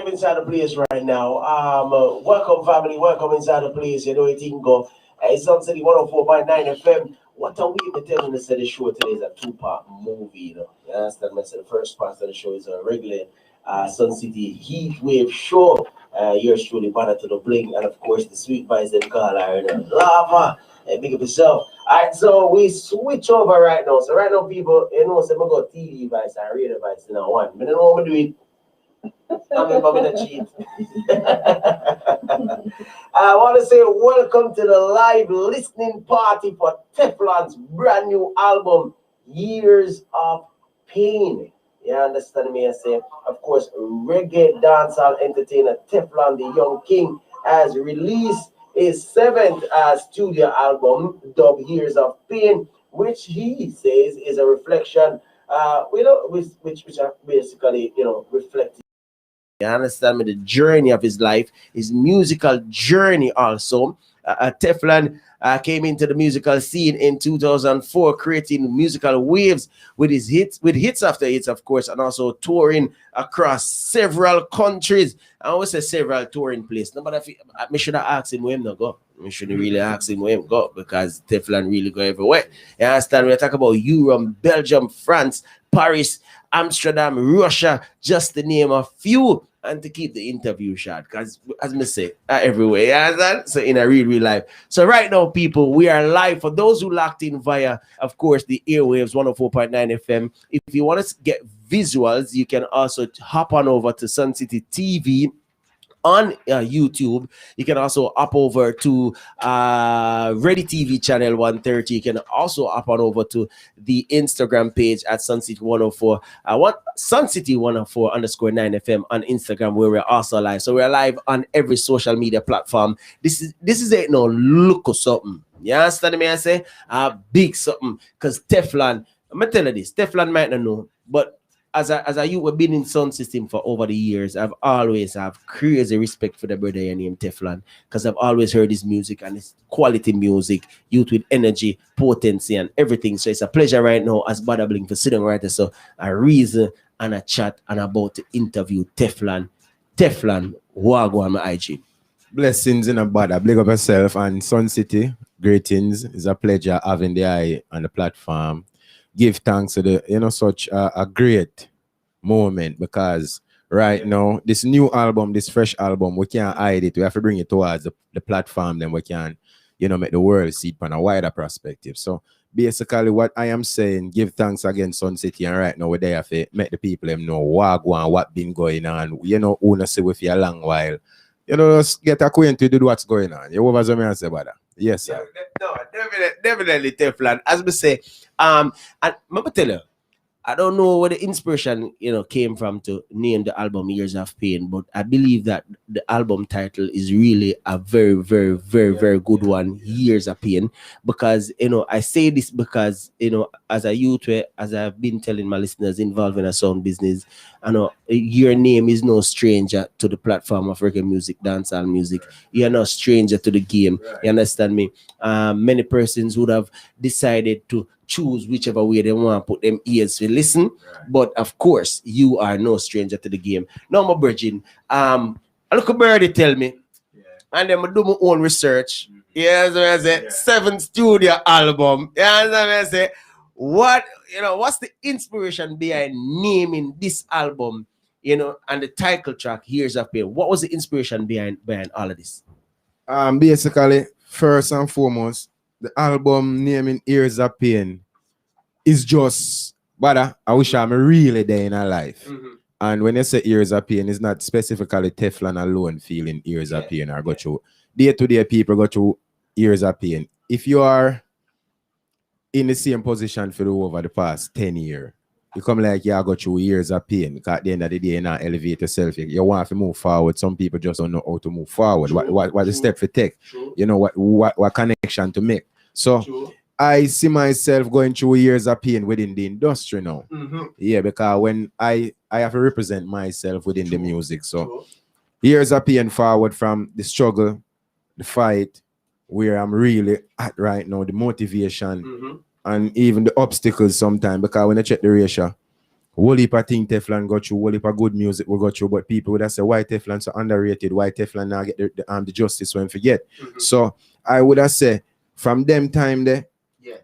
inside the place right now. Welcome, family. Welcome inside the place. You know it can go. It's Sun City 104.9 FM. What are we telling us that the show today is a two-part movie? You understand? The first part of the show is a regular Sun City Heat Wave show. Yours truly, Banner to the Bling, and of course, the sweet vibes that call Iron Lava. Big up yourself. Alright, so we switch over right now. So right now, people, you know, so we got TV vibes and radio vibes in one. I don't know what we do it. I'm going to cheat. I want to say welcome to the live listening party for Teflon's brand new album, Years of Pain. You understand me? I say, of course, reggae dancehall entertainer Teflon, the Young King, has released his seventh studio album, dubbed Years of Pain, which he says is a reflection, which are basically, reflecting. You understand me? The journey of his life, his musical journey also. Teflon came into the musical scene in 2004, creating musical waves with hits after hits, of course, and also touring across several countries. I always say several touring places. No, but I should have asked him where him not go. We shouldn't really ask him where him go because Teflon really go everywhere. You understand? We talk about Europe, Belgium, France, Paris, Amsterdam, Russia, just to name a few. And to keep the interview short, because as I say, everywhere, you understand? So in a real life. So right now, people, we are live. For those who locked in via, of course, the airwaves 104.9 FM. If you want to get visuals, you can also hop on over to Sun City TV on YouTube. You can also hop over to Ready TV channel 130. You can also hop on over to the Instagram page at Sun City 104. Sun City 104 _ 9 FM on Instagram, where we're also live. So we're live on every social media platform. This is a look or something. You understand me? I say big something, because Teflon. I'm gonna tell you this. Teflon might not know, but as a youth, we've been in sound system for over the years. I've always have crazy respect for the brother named Teflon, because I've always heard his music, and it's quality music, youth with energy, potency, and everything. So it's a pleasure right now as Bada Bling for sitting right there. So a reason and a chat and about to interview Teflon. Teflon, wagwan my IG. Blessings in a Bada. Big up yourself and Sun City. Greetings. It's a pleasure having the eye on the platform. Give thanks to the, such a great moment, because right now, this new album, this fresh album, we can't hide it. We have to bring it towards the platform, then we can, make the world see it from a wider perspective. So basically what I am saying, give thanks again, Sun City, and right now we're there to make the people them know what been going on. Who not see with you a long while. Just get acquainted with what's going on. You over something say about that? Yes, sir. No, definitely Teflon. As we say, and I'm gonna tell you, I don't know where the inspiration, came from to name the album Years of Pain, but I believe that the album title is really a very, very, very, very good one, Years of Pain, because, I say this because, as a youth, as I've been telling my listeners involved in a sound business, I know your name is no stranger to the platform of reggae music, dancehall music. You're no stranger to the game. You understand me? Many persons would have decided to choose whichever way they want to put them ears to listen. But of course, you are no stranger to the game. Now, my virgin, a little birdie tell me, and then I do my own research. Yes, I say 7th studio album. Yes, I say, what's the inspiration behind naming this album, and the title track, Years of Pain? What was the inspiration behind all of this? Basically, first and foremost, the album naming Years of Pain is just, but I wish I'm really there in our life. Mm-hmm. And when you say Years of Pain, it's not specifically Teflon alone feeling Years of Pain or go through. Day-to-day people go through Years of Pain. If you are in the same position for over the past 10 years, you come like you go through years of pain. Because at the end of the day, you not elevate yourself. You want to move forward. Some people just don't know how to move forward. What the step to take? What connection to make. So I see myself going through years of pain within the industry now. Mm-hmm. Yeah, because when I have to represent myself within the music. So years of pain forward from the struggle, the fight, where I'm really at right now, the motivation, and even the obstacles sometimes. Because when I check the ratio, whole heap of thing Teflon got through, whole heap of good music we got through, but people would have said, why Teflon so underrated? Why Teflon now get the justice when forget? So I would have said, from them time there,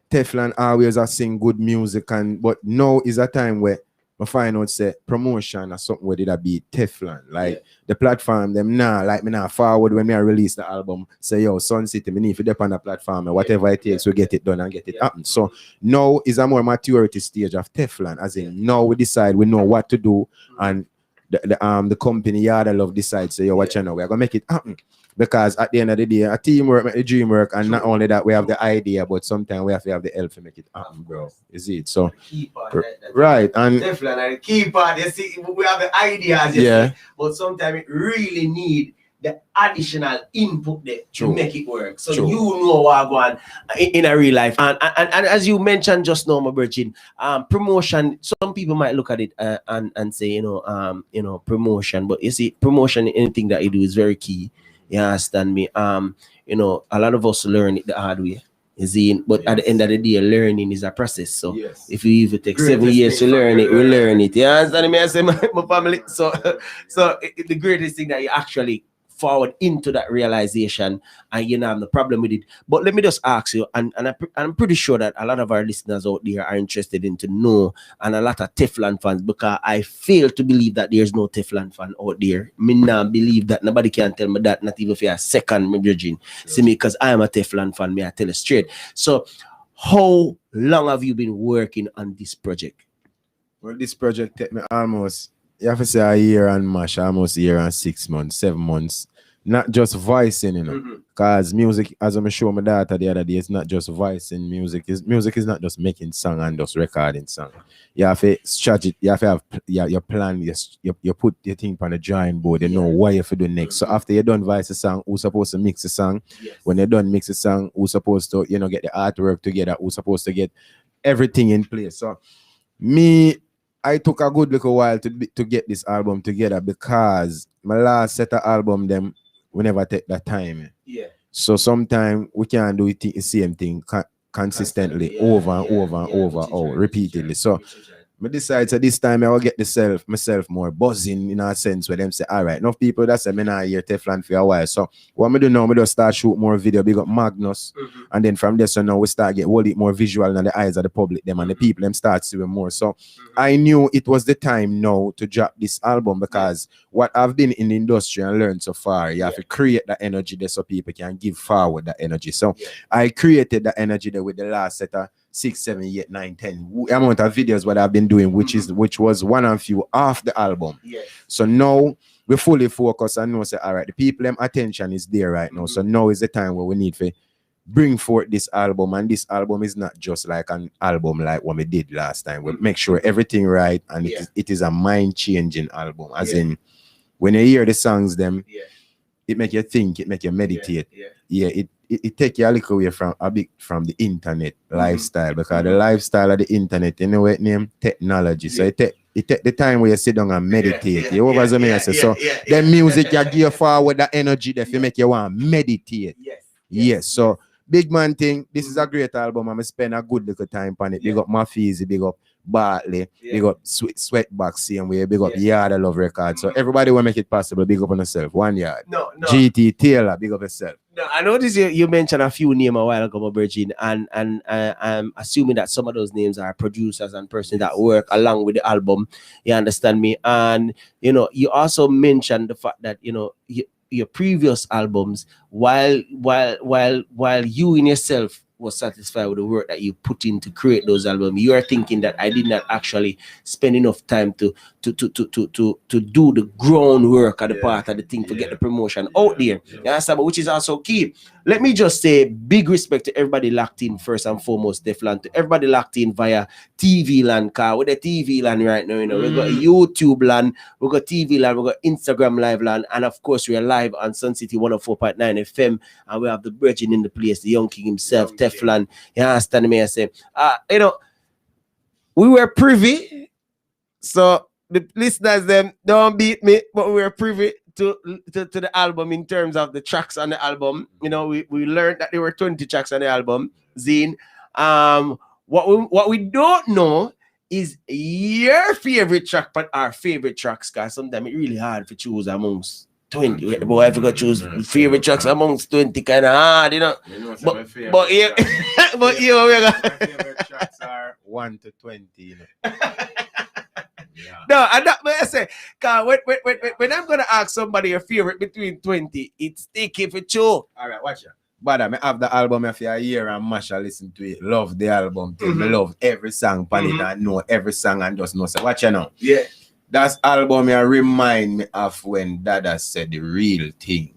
Teflon always a sing good music, but now is a time where I find out say promotion or something where did I be Teflon. Like the platform, them now, like me now forward when me I release the album, say yo, Sun City, me need to depend on the platform and whatever it takes, we get it done and get it happen. So now is a more maturity stage of Teflon, as in now we decide, we know what to do, and the company Yard Love decides, say yo, what you know, we're gonna make it happen. Because at the end of the day, a teamwork make the dream work, and not only that, we have the idea, but sometimes we have to have the help to make it happen, bro. Is it? So, right, and definitely the key part. You see, we have the ideas, but sometimes it really need the additional input there to make it work. So you know what going in a real life, and as you mentioned just now, my virgin, promotion. Some people might look at it and say, you know, promotion, but you see, promotion, anything that you do is very key. You understand me? You know, a lot of us learn it the hard way. You see, but at the end of the day, learning is a process. So if you even take 7 years to learn it, we learn it. You understand me? I say my family. So the greatest thing that you actually forward into that realization, and you know, have no problem with it. But let me just ask you, and I'm pretty sure that a lot of our listeners out there are interested in to know, and a lot of Teflon fans, because I fail to believe that there's no Teflon fan out there. Me not believe that. Nobody can tell me that, not even for a second, me judging. See me, because I am a Teflon fan, me I tell you straight. So how long have you been working on this project? Well, this project took me almost, you have to say a year and mash, almost a year and 6 months, 7 months. Not just voicing, you know, because music, as I'm showing my daughter the other day, it's not just voicing. Music is not just making song and just recording song. You have to strategy, you have to have your plan, you put your thing on the drawing board, you know what you have to do next. So after you're done voice the song, who's supposed to mix the song? When you're done mix the song, who's supposed to, you know, get the artwork together, who's supposed to get everything in place. So I took a good little while to get this album together, because my last set of album, them, we never take that time. So sometimes we can't do the same thing consistently over and over repeatedly. So I decided so this time I will get myself more buzzing, in a sense, where them say, all right, enough people that say me not hear Teflon for a while. So what I do now, I just start shoot more video, big up Magnus, and then from there, so now we start get a bit more visual in the eyes of the public, them and the people them start seeing more. So I knew it was the time now to drop this album, because what I've been in the industry and learned so far, you have to create that energy there so people can give forward that energy. So I created that energy there with the last set of 6, 7, 8, 9, 10 amount of videos what I've been doing, which was one and few off the album. So now we fully focus and know say, all right, the people them attention is there right now. So now is the time where we need to bring forth this album, and this album is not just like an album like what we did last time. We make sure everything right, and it is a mind-changing album. As in, when you hear the songs, them, it make you think, it make you meditate. It take you a little away from the internet lifestyle, because the lifestyle of the internet, you know what name? Technology. So it take the time where you sit down and meditate. You over me, so the music you give forward that energy that you make you want to meditate. Yes. So big man thing, this is a great album. I'm spend a good little time on it. Big up Mafizi, big up Bartley, big up Sweatbox, same way, big up Yard Love Records. So everybody will make it possible. Big up on yourself. 1 Yard. No. GT Taylor, big up yourself. No, I noticed you mentioned a few names a while ago, Virgin, and I'm assuming that some of those names are producers and persons that work along with the album. You understand me? And you know, you also mentioned the fact that, you know, your previous albums, while you in yourself was satisfied with the work that you put in to create those albums, you are thinking that I did not actually spend enough time to do the groundwork of the part of the thing to get the promotion out there. Which is also key. Let me just say big respect to everybody locked in, first and foremost, Teflon, to everybody locked in via TV land, car with the TV land right now. You know, we got YouTube land, we got TV land, we got Instagram live land, and of course we are live on Sun City 104.9 FM, and we have the Virgin in the place, the Young King himself, Teflon. You understand me? I say, you know, we were privy, so the listeners them don't beat me, but we were privy to the album in terms of the tracks on the album. You know, we learned that there were 20 tracks on the album. Zine. What we don't know is your favorite track, but our favorite tracks, because sometimes it's really hard to choose amongst 20. But if you got choose favorite tracks amongst 20, kind of hard, you know. But yeah, but yeah, my favorite tracks are 1 to 20, you know. Yeah. No, and that what I say, cause when I'm gonna ask somebody your favorite between 20, it's sticky for true. All right, watch it. But I have the album for a year and mash I listen to it. Love the album. Me love every song pan it and know every song and just know. So watch you now. Yeah. That album remind me of when Dada said the real thing.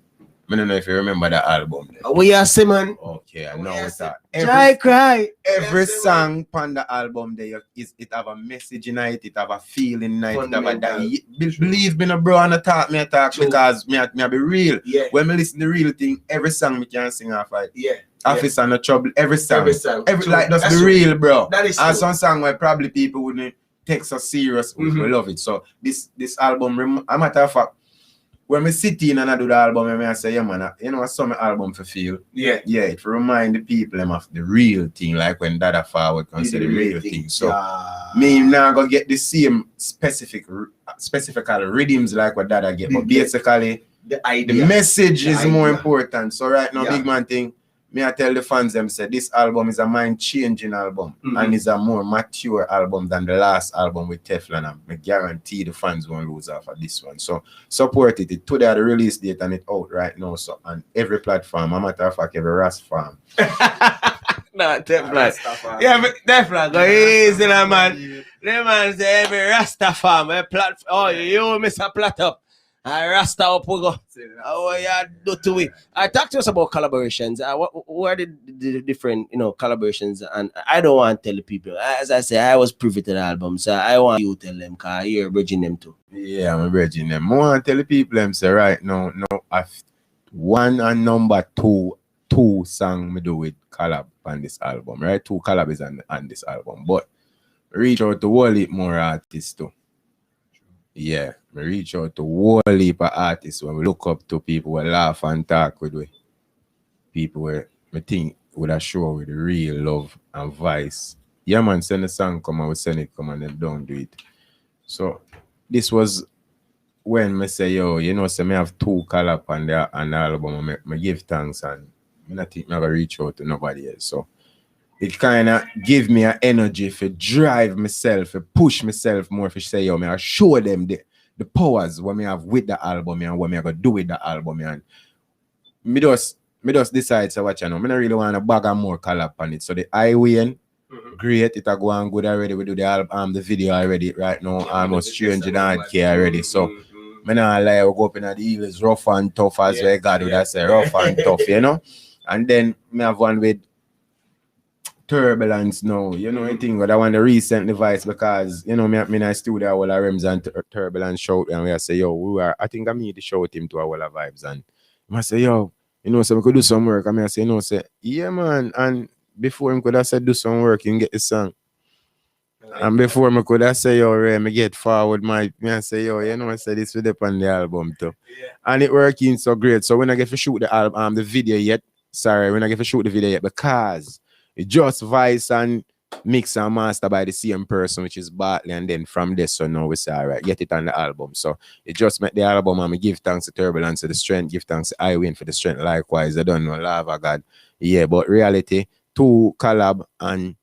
I don't know if you remember that album. What you say, man? Okay, I know it's that. Try cry. Every song on the album there is it have a message in it, it have a feeling in it, it have a that. Believe me, no bro, and talk because me be real. Yeah. When me listen to the real thing, every song me can sing off it. Yeah. Office and no trouble, every song. Every like just That's be real, bro. That is and true. some song where probably people wouldn't take so serious, we love it. So this album, a matter of fact, when we sit in and I do the album, I say, yeah, man, you know, some album for feel. Yeah. Yeah, it remind the people of the real thing, like when Dada Forward can say the real thing. So, me now go get the same specifical rhythms like what Dada get, but basically, the message is more important. So, right now, big man thing, me I tell the fans them say this album is a mind-changing album and is a more mature album than the last album with Teflon. And I guarantee the fans won't lose off of this one. So support it. Today the release date and it out right now. So on every platform, a matter of fact, every Rast farm. Nah, Teflon. Yeah, but Teflon, go easy, man. The man say every Rasta farm, oh, you miss a plot up. I Rasta up, we go. Oh, yeah, do to it. I talk to us about collaborations. What are the different, collaborations? And I don't want to tell the people. As I say, I was privy to the album, so I want you to tell them, because you're bridging them too. Yeah, I'm bridging them. I want to tell the people, them say, right now, one and number two song me do with collab on this album, right? 2 collabs on this album, but reach out to whole heap more artists too. Yeah, we reach out to whole heap of artists when we look up to people who laugh and talk with we. People where me think would have show with real love and vice. Yeah man, send the song come and we send it come and then don't do it. So this was when me say, yo, so me have 2 collab on the album and me give thanks and I don't think I never reach out to nobody else. So it kind of give me an energy for drive myself, for push myself more, for say, yo, I show them the powers what me have with the album and what me going to do with the album. And me just decide to watch, I don't really want to bag and more collab on it. So the highway, great, it go on good already. We do the album, the video already right now, almost 300K already. So me not lie, we go up in the Eagles, rough and tough as we got it. I say rough and tough, And then me have one with Turbulence now, I think what I want to recent device because me in a studio all our rims and Turbulence shout and we say, yo, I think I need to shout him to our vibes and I say, yo, so we could do some work. I say, say, yeah man, and before him could have said do some work, you can get the song. And before me could have say, yo, Ray, me get forward I say, yo, I say this will depend on the album too. Yeah. And it working so great. So when I get to shoot the album, the video yet, when I get to shoot the video yet, because it just vice and mix and master by the same person, which is Bartley, and then from this, so now we say, all right, get it on the album. So it just make the album, and me give thanks to Turbulence for the strength, give thanks to I Win for the strength. Likewise, I don't know, Lava God. Yeah, but reality, 2 collab, and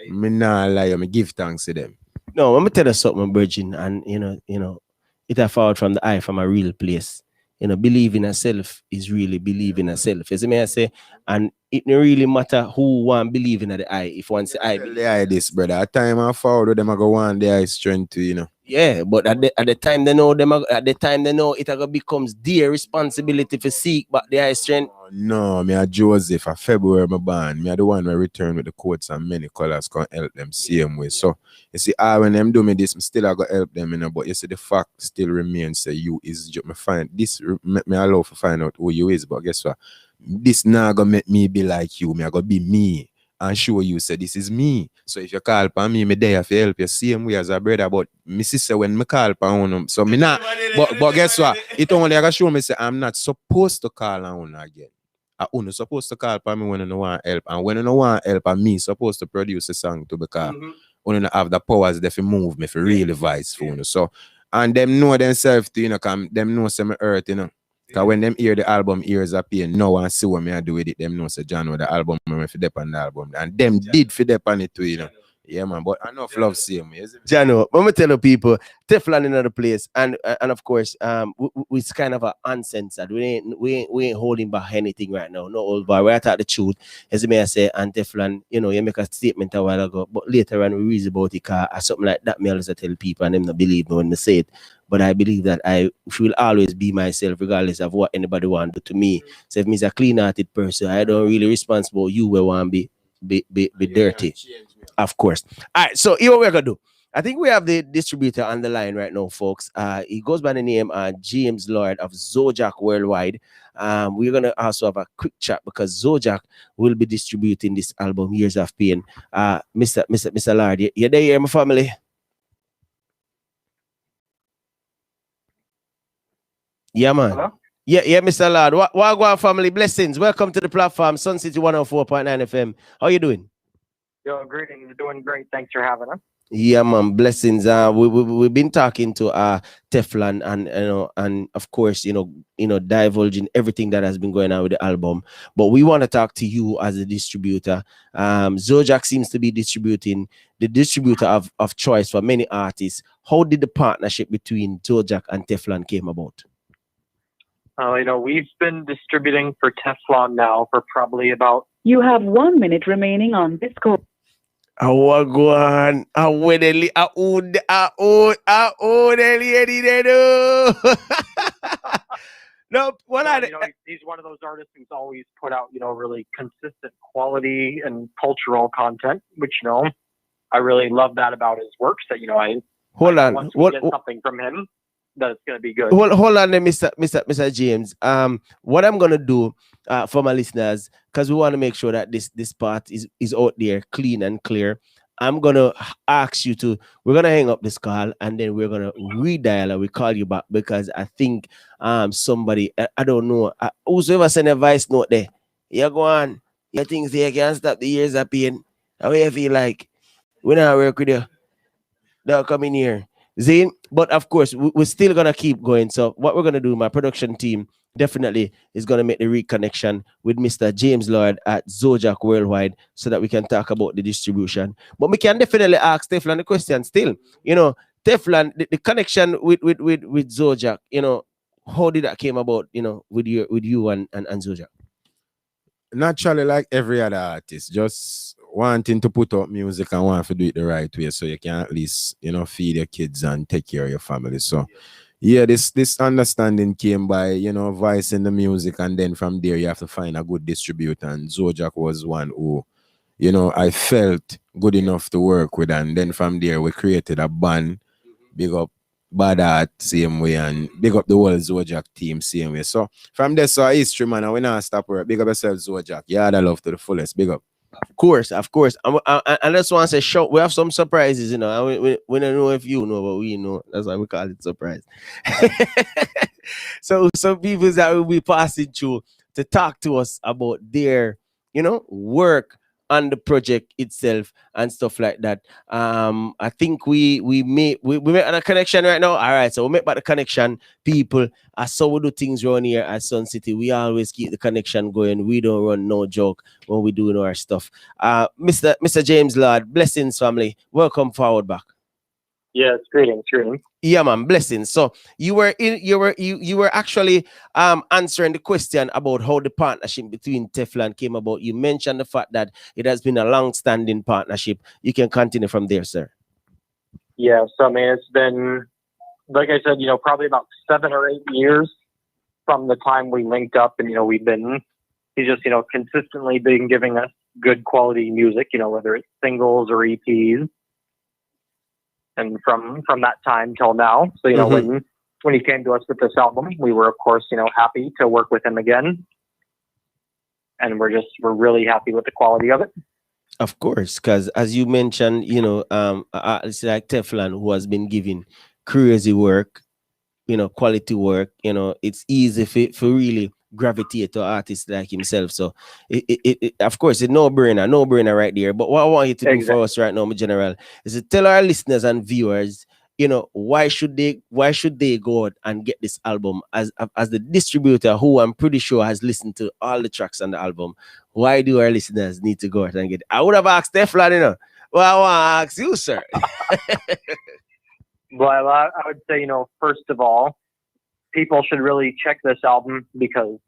me nah lie, me give thanks to them. No, let me tell you something, Virgin, and it have fallen from the eye from a real place. Believe in yourself is really believe in yourself. You see me I say, and it don't really matter who want believe in the eye. If one say I believe the eye this, brother. At time I forward them I go want the eye strength to, Yeah, but at the time they know it becomes their responsibility to seek back the eye strength. No, me a Joseph, a February my band. Me a the one who return with the coats and many colors can help them same way. So you see, when them do me this, me still I go help them, but you see the fact still remains say you is just me find this me allow to find out who you is, but guess what? This now gonna make me be like you, me I gonna be me and show you say this is me. So if you call upon me there to help you same way as a brother, but me sister when me call upon them, so me not but guess what? It only I show me say I'm not supposed to call on again. I only supposed to call upon me when I want help, and when I want help, and me supposed to produce a song to because only not have the powers they fi move me for really vice for you. So and them know themselves too, come them know some earth, Cause when them hear the album Ears of Pain, now and see what me I do with it, them know say John know the album me fi dep on the album. And them did fi dep on it too. Yeah man, but enough love same way. Jano, when we tell the people, Teflon in another place, and of course, it's kind of a uncensored. We ain't holding back anything right now. No old bar. We are at the truth, as you may say, and Teflon, you make a statement a while ago, but later on we reason about it, car something like that. Me always tell people, and them not believe me when me say it. But I believe that I will always be myself, regardless of what anybody want to do to me. So if me's a clean-hearted person, I don't really responsible you will want to be dirty. Of course. All right, so here what we're gonna do. I think we have the distributor on the line right now, folks. He goes by the name James Lord of Zodiac Worldwide. We're gonna also have a quick chat because Zodiac will be distributing this album, Years of Pain. Mr. Lord, you there here, my family? Yeah, man. Hello? Yeah, Mr. Lord. Wagwan family, blessings. Welcome to the platform, Sun City 104.9 FM. How you doing? Yo, greetings. Doing great. Thanks for having us. Yeah, man, blessings. We've been talking to Teflon and of course, divulging everything that has been going on with the album. But we want to talk to you as a distributor. Zodiac seems to be distributing the distributor of choice for many artists. How did the partnership between Zodiac and Teflon came about? We've been distributing for Teflon now for probably about. You have 1 minute remaining on this call. Wagwan, no, he's one of those artists who's always put out, really consistent quality and cultural content, which, I really love that about his works. That, once we get something from him, that it's going to be good. Hold on, Mr. James. What I'm gonna do for my listeners, because we want to make sure that this part is out there clean and clear. I'm gonna ask you to. We're gonna hang up this call and then we're gonna redial and we call you back because I think somebody I don't know whosoever send a voice note there. You go on. You think they can stop the Years of Pain? How you feel like? We not work with you. They'll come in here. Zane, but of course, we're still going to keep going. So what we're going to do, my production team definitely is going to make the reconnection with Mr. James Lord at Zodiac Worldwide so that we can talk about the distribution. But we can definitely ask Teflon the question still. Teflon, the connection with Zodiac, how did that came about, with you and Zodiac? Naturally, like every other artist, just wanting to put out music and want to do it the right way so you can at least, feed your kids and take care of your family. So yeah, this understanding came by, voice in the music, and then from there you have to find a good distributor, and Zodiac was one who, I felt good enough to work with, and then from there we created a band. Big up Bad Art same way, and big up the whole Zodiac team same way. So from there, so history, man, and we not stop work. Big up yourself, Zodiac. Yeah, I love to the fullest. Big up. Of course. And I just want to say, show we have some surprises, and we don't know if you know, but we know. That's why we call it surprise. So some people that will be passing through to talk to us about their, work on the project itself and stuff like that. I think we make a connection right now. All right, so we make back the connection, people. As so we do things around here at Sun City, we always keep the connection going. We don't run no joke when we doing our stuff. Mr. James Lord, blessings family. Welcome forward back. Yes, greetings. Yeah, man, blessings. So you were actually answering the question about how the partnership between Teflon came about. You mentioned the fact that it has been a long-standing partnership. You can continue from there, sir. Yeah, so it's been, like I said, probably about 7 or 8 years from the time we linked up, and he's just consistently been giving us good quality music, whether it's singles or EPs. And from that time till now, so when he came to us with this album, we were of course happy to work with him again, and we're really happy with the quality of it. Of course, because as you mentioned, it's like Teflon who has been giving crazy work, quality work. It's easy for really gravitate to artists like himself. So it of course, it's no brainer right there. But what I want you to do for us right now, my general, is to tell our listeners and viewers, why should they go out and get this album as the distributor who I'm pretty sure has listened to all the tracks on the album. Why do our listeners need to go out and get it? I would have asked Teflon, well, I want to ask you, sir. Well, I would say, first of all, people should really check this album because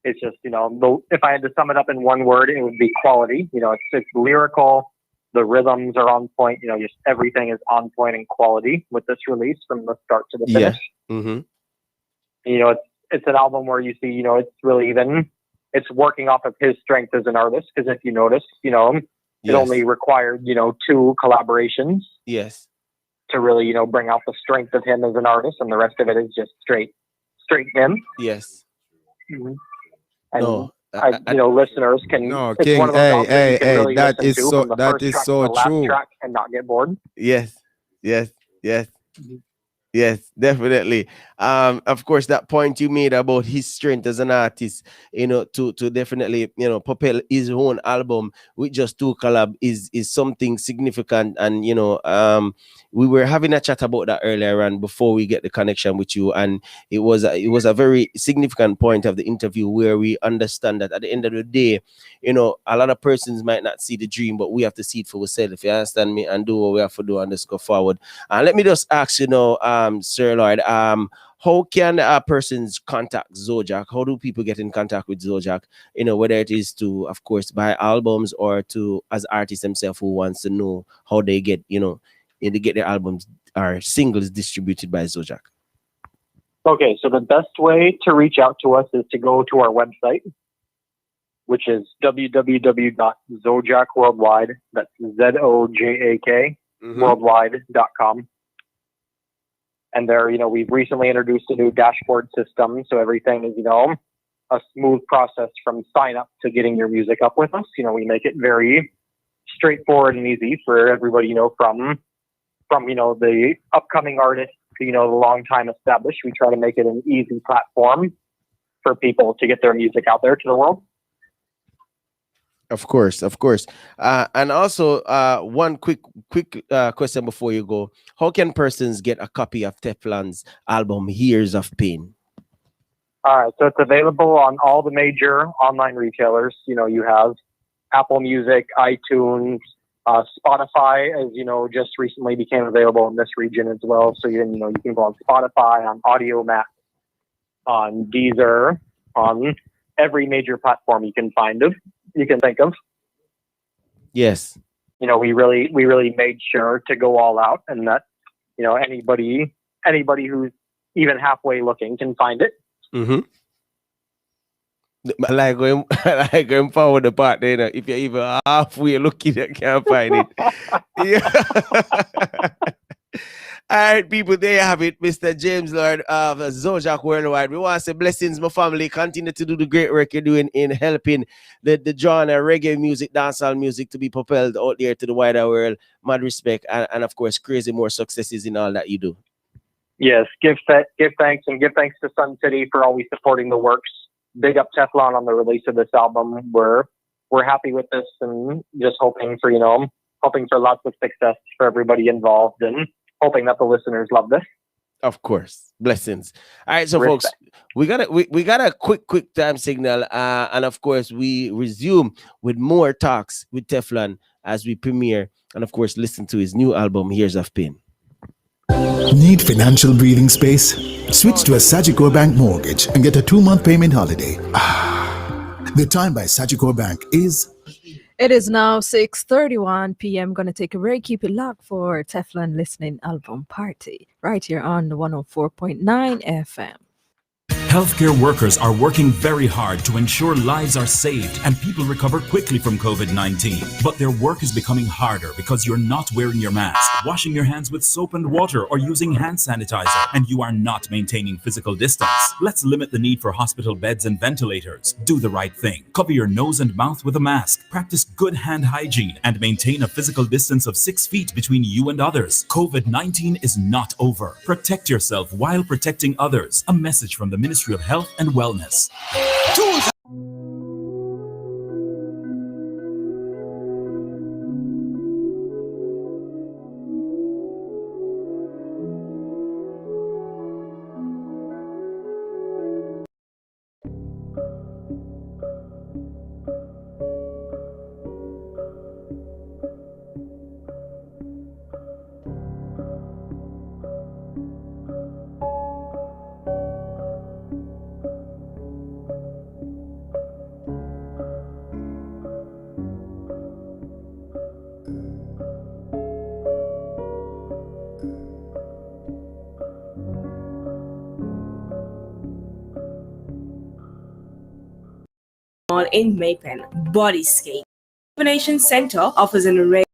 it's just, if I had to sum it up in one word, it would be quality. It's lyrical. The rhythms are on point. Just everything is on point in quality with this release from the start to the finish. Yeah. Mm-hmm. It's an album where you see, it's really it's working off of his strength as an artist. Because if you notice, it only required, 2 collaborations. Yes. To really, bring out the strength of him as an artist, and the rest of it is just straight him. Yes. Mm-hmm. And listeners can. No, it's King. one of those Hey, really that listen is to so. from the That first is track so to the last true. track and not get bored. Yes. Yes, definitely. Of course, that point you made about his strength as an artist, to definitely, propel his own album with just 2 collab is something significant. And, we were having a chat about that earlier on before we get the connection with you. And it was a very significant point of the interview where we understand that at the end of the day, a lot of persons might not see the dream, but we have to see it for ourselves, if you understand me, and do what we have to do and just go forward. And let me just ask, Sir Lloyd, how can persons contact Zojak? How do people get in contact with Zojak? Whether it is to, of course, buy albums or to, as artists themselves who wants to know how they get, they get their albums or singles distributed by Zojak. Okay, so the best way to reach out to us is to go to our website, which is www.zojakworldwide. That's ZOJAK worldwide.com. And there, we've recently introduced a new dashboard system. So everything is, a smooth process from sign up to getting your music up with us. We make it very straightforward and easy for everybody, from the upcoming artists to, the long time established. We try to make it an easy platform for people to get their music out there to the world. Of course. And also, one quick question before you go. How can persons get a copy of Teflon's album, Years of Pain? All right, so it's available on all the major online retailers. You have Apple Music, iTunes, Spotify, as just recently became available in this region as well. So you can go on Spotify, on AudioMac, on Deezer, on every major platform you can think of. Yes. We really made sure to go all out, and that anybody who's even halfway looking can find it. Mm-hmm. I like going forward the part there. If you're even halfway looking, you can't find it. Yeah. All right, people, there you have it. Mr. James Lloyd of Zojak Worldwide. We want to say blessings, my family. Continue to do the great work you're doing in helping the genre, reggae music, dancehall music to be propelled out there to the wider world. Mad respect. And of course, crazy more successes in all that you do. Yes, give thanks to Sun City for always supporting the works. Big up Teflon on the release of this album. We're happy with this and just hoping for lots of success for everybody involved and hoping that the listeners love this. Of course. Blessings. All right, so folks, we got a quick time signal, and of course we resume with more talks with Teflon as we premiere and of course listen to his new album, Years of Pain. Need financial breathing space? Switch to a Sagicor Bank mortgage and get a 2-month payment holiday. The time by Sagicor Bank is... It is now 6:31 p.m. Gonna take a break. Keep it locked for Teflon Listening Album Party right here on the 104.9 FM. Healthcare workers are working very hard to ensure lives are saved and people recover quickly from COVID-19. But their work is becoming harder because you're not wearing your mask, washing your hands with soap and water, or using hand sanitizer, and you are not maintaining physical distance. Let's limit the need for hospital beds and ventilators. Do the right thing. Cover your nose and mouth with a mask. Practice good hand hygiene and maintain a physical distance of 6 feet between you and others. COVID-19 is not over. Protect yourself while protecting others. A message from the Ministry Ministry of Health and Wellness. In Maypen, Bodyscape. Rejuvenation Center offers an array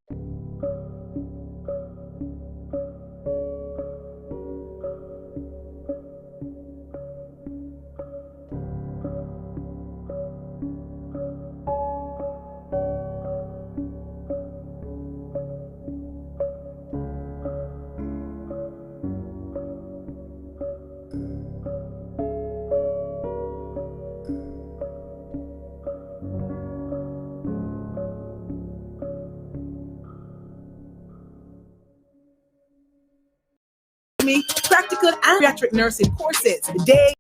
practical and pediatric nursing courses. Day